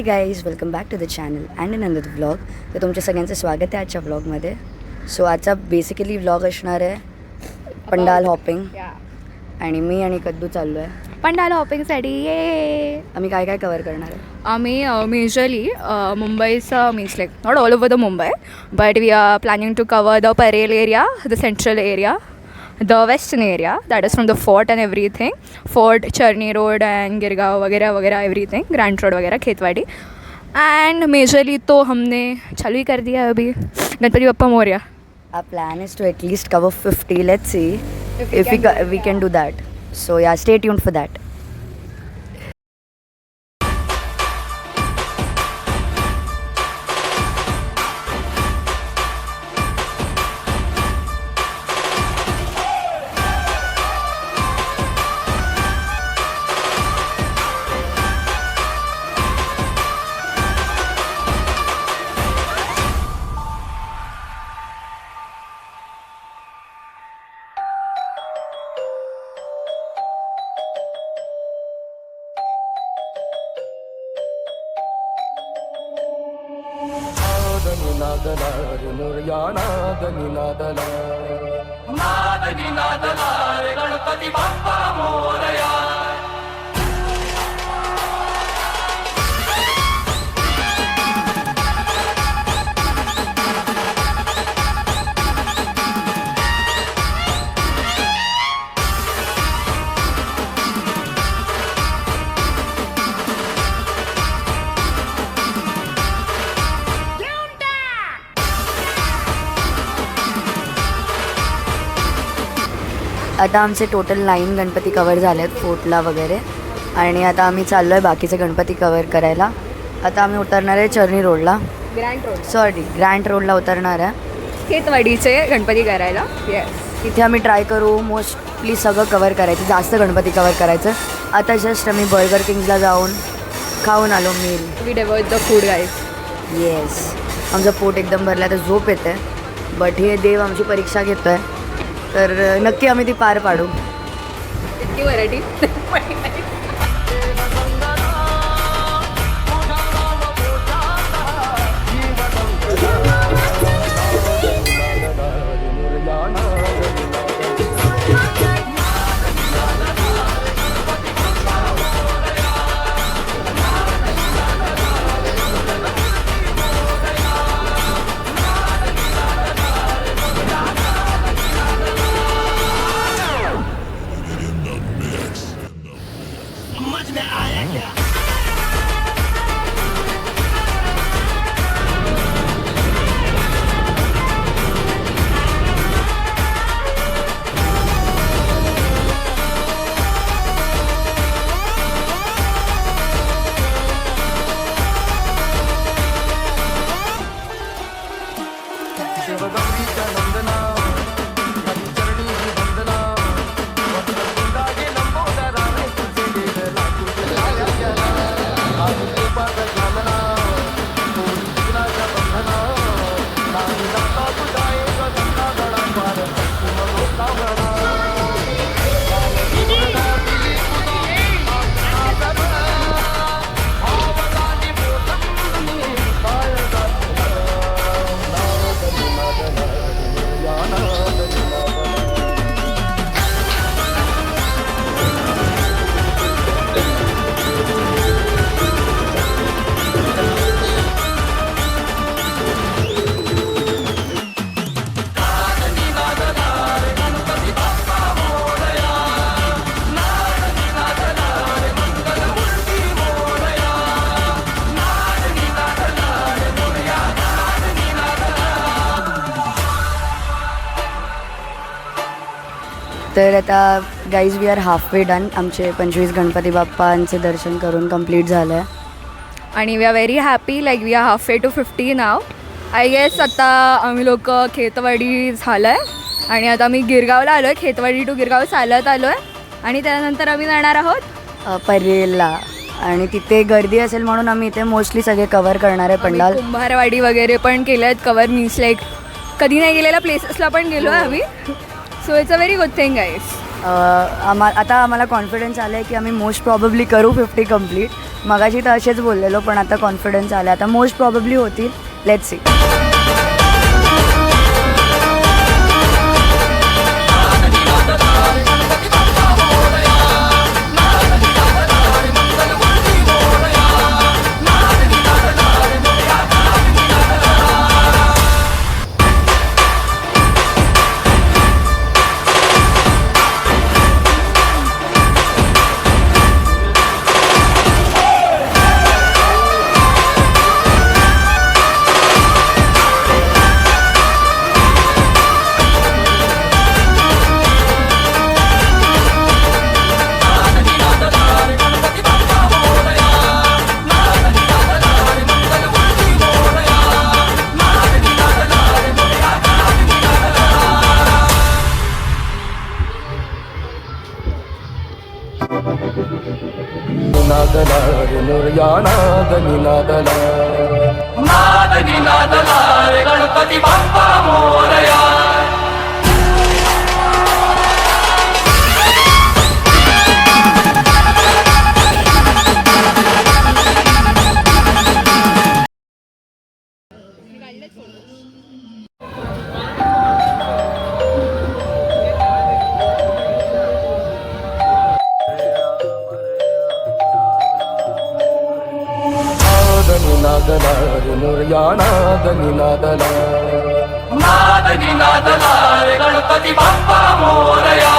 High guys, welcome back to the channel and in another vlog. तर तुमच्या सगळ्यांचं स्वागत आहे आजच्या व्लॉगमध्ये. सो आजचा बेसिकली व्लॉग असणार आहे पंडाल हॉपिंग. आणि मी आणि कद्दू चाललो आहे पंडाल हॉपिंगसाठी. ये आम्ही काय काय कवर करणार आहे. आम्ही मेजरली मुंबईचं means like not all over the Mumbai, but we are planning to cover the Parel area, the central area, the western area, that is from the fort and everything, fort, Charni road and Girgaon वगैरह वगैरह everything, grand road वगैरह, Khetwadi. End majorly तो हमने चालू ही कर दिया अभी. Ganpati Bappa Morya. Our plan is to at least cover 50. Let's see if we can do that. So yeah, stay tuned for that. Ganpati Bappa Morya. आता आमचे टोटल 9 गणपती कवर झाले आहेत फोर्टला वगैरे. आणि आता आम्ही चाललो आहे बाकीचे गणपती कवर करायला. आता आम्ही उतरणार आहे चर्नी रोडला, ग्रँड रोडला उतरणार आहे खेतवाडीचे गणपती करायला. येस, तिथे आम्ही ट्राय करू मोस्टली सगळं कवर करायचं, जास्त गणपती कवर करायचं. आता जस्ट आम्ही बर्गर किंग्सला जाऊन खाऊन आलो meal. We devoured the food guys. Yes, आमचं पोट एकदम भरलं, तर झोप येते. बट हे देव आमची परीक्षा घेतो आहे, तर नक्की आम्ही ती पार पाडू. इतकी व्हरायटी. तर आता guys we are half way done. आमचे 25 गणपती बाप्पांचे दर्शन करून कंप्लीट झालं आहे. आणि we are very happy, like we are half way to 50 now. I guess आता आम्ही लोक खेतवाडी झालं आहे आणि आता आम्ही गिरगावला आलो आहे. खेतवाडी टू गिरगाव चालत आलो आहे आणि त्यानंतर आम्ही जाणार आहोत परेलला. आणि तिथे गर्दी असेल म्हणून आम्ही इथे मोस्टली सगळे कवर करणार आहे पंडाल. कुंभारवाडी वगैरे पण केलं आहेत कवर, मीन्स लाईक कधी नाही गेलेल्या प्लेसेसला पण गेलो आहे आम्ही. So it's a very good thing guys. आता आम्हाला कॉन्फिडन्स आला आहे की आम्ही मोस्ट प्रॉबेबली करू 50 कंप्लीट. मगाशी तर असेच बोललेलो, पण आता कॉन्फिडन्स आला आहे. आता मोस्ट प्रॉबेबली होतील. Let's see. निनादला रे मोरया नाद निनादला. नाद निनादला रे गणपती बाप्पा मोरया. नाद निनादला रे मोरया नाद निनादला. नाद निनादला रे गणपती बाप्पा मोरया.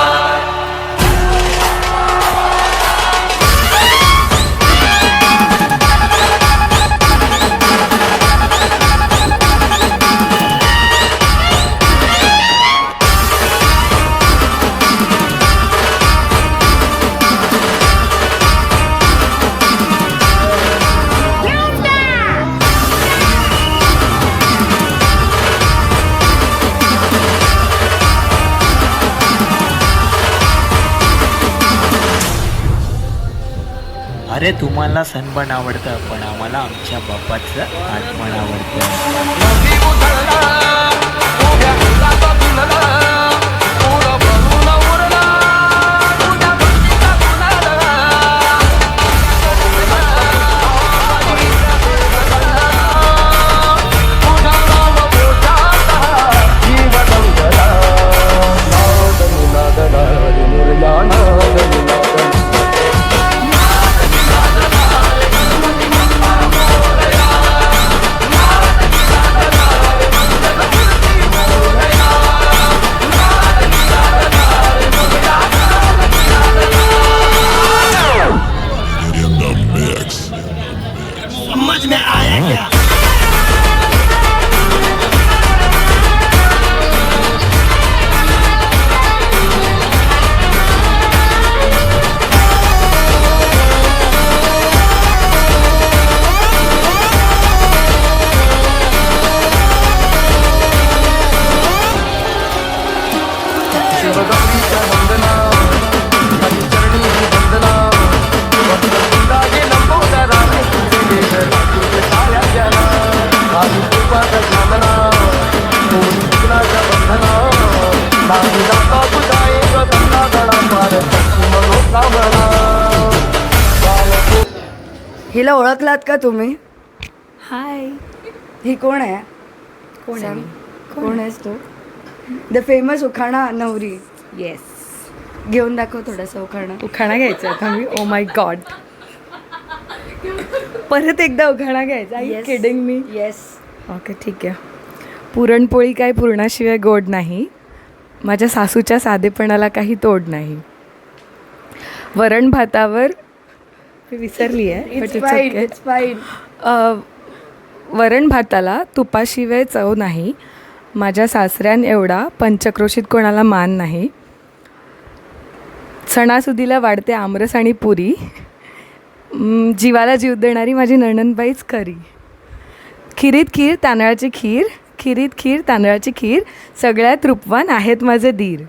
अरे तुम्हाला सनबर्न आवडतं, पण आम्हाला आमच्या बाप्पाचं आगमन आवडतं. नदी उधळला उभ्या फुलाचा फुलला फुल भरून उरला तुझ्या भक्तीचा फुलाला. तुझा नाम पोटाचा जीव दंगला. नाद निनादला रे मोरया नाद निनादला. शिवगौरीच्या वंदना हरी चरणी वंदना. वंदे लंबोदरा तुझे साऱ्या ज्ञाना. आधी कृपाचा सामना कोणी विघ्नाच्या बंधना. नाही जाता तुझा एक गंगा गळा पार मनोकामना. हिला ओळखलात का तुम्ही? हाय. ही कोण आहे? कोण आहेस तू? द फेमस उखाणा नवरी. येस. घेऊन दाखव थोडासा उखाणा. उखाणा घ्यायचा आहे मी. Oh my God. परत एकदा उखाणा घ्यायचा. I Yes. Kidding me? Yes. Okay ठीक आहे. पुरणपोळी काय पुरणाशिवाय गोड नाही. माझ्या सासूच्या साधेपणाला काही तोड नाही. वरण भातावर मी विसरली आहे but it's okay. It's fine. वरण भाताला तुपाशिवाय चव नाही. माझ्या सासऱ्यान एवढा पंचक्रोशीत कोणाला मान नाही. सणासुदीला वाढते आमरस आणि पुरी. जीवाला जीव देणारी माझी नणंदबाईच खरी. खिरीत खीर तांदळाची खीर. खिरीत खीर तांदळाची खीर. सगळ्यात रूपवान आहेत माझे दीर.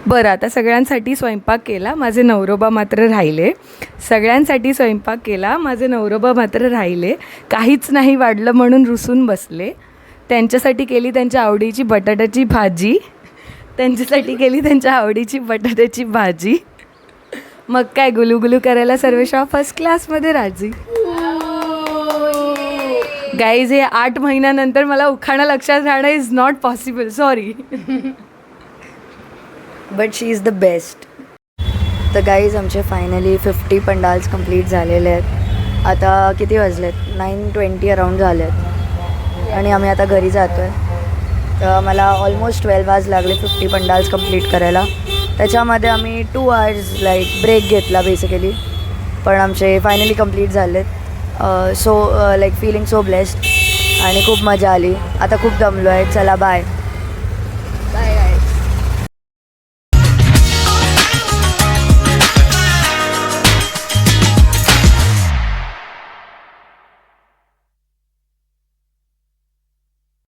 बरं आता सगळ्यांसाठी स्वयंपाक केला माझे नवरोबा मात्र राहिले. सगळ्यांसाठी स्वयंपाक केला माझे नवरोबा मात्र राहिले. काहीच नाही वाढलं म्हणून रुसून बसले. त्यांच्यासाठी केली त्यांच्या आवडीची बटाट्याची भाजी. त्यांच्यासाठी केली त्यांच्या आवडीची बटाट्याची भाजी. मग काय गुलूगुलू करायला सर्वेशा फर्स्ट क्लासमध्ये राजी. गाईज हे 8 महिन्यानंतर मला उखाणं लक्षात राहणं is not possible, sorry. But she is the best. तर गाईज आमचे फायनली 50 पंडाल्स कंप्लीट झालेले आहेत. आता किती वाजलेत? 9:20 अराऊंड झाले आहेत आणि आम्ही आता घरी जातो आहे. तर मला ऑलमोस्ट 12 आवर्स लागले 50 पंडाल्स कंप्लीट करायला. त्याच्यामध्ये आम्ही 2 आवर्स लाईक ब्रेक घेतला बेसिकली, पण आमचे फायनली कंप्लीट झालेत. So like feeling so blessed आणि खूप मजा आली. आता खूप दमलो आहे. चला बाय.